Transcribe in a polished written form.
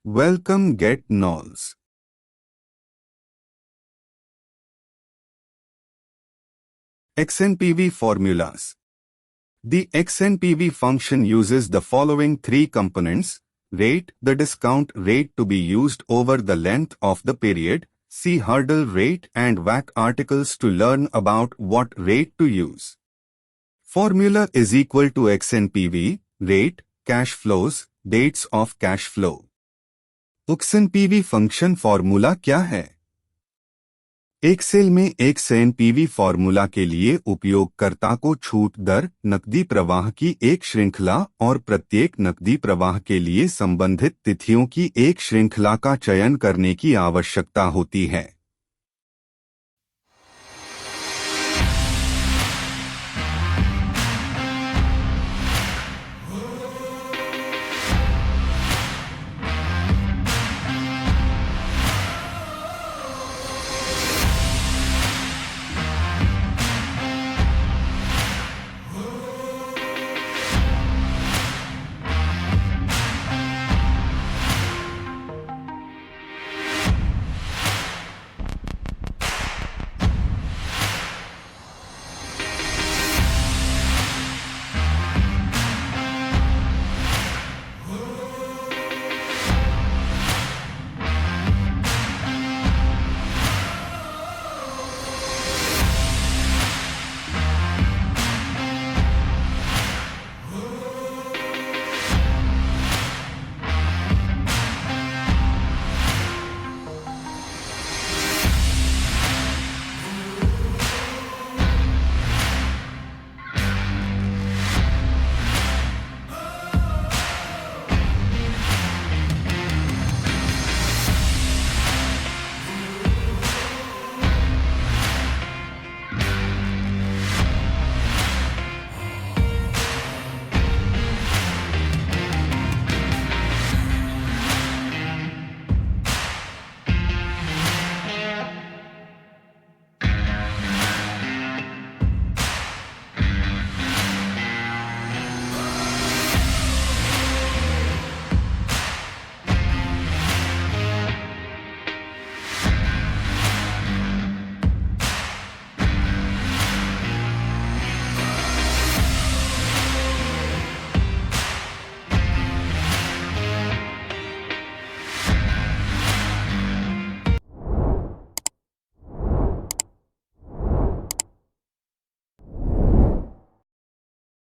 Welcome Get Knowles. Xnpv formulas. The Xnpv function uses the following three components: rate, the discount rate to be used over the length of the period, see hurdle rate and WAC articles to learn about what rate to use. Formula is equal to Xnpv, rate, cash flows, dates of cash flow. Xnpv function formula क्या है? Excel में Xnpv formula के लिए उपयोगकर्ता को छूट दर, नकदी प्रवाह की एक श्रृंखला और प्रत्येक नकदी प्रवाह के लिए संबंधित तिथियों की एक श्रृंखला का चयन करने की आवश्यकता होती है।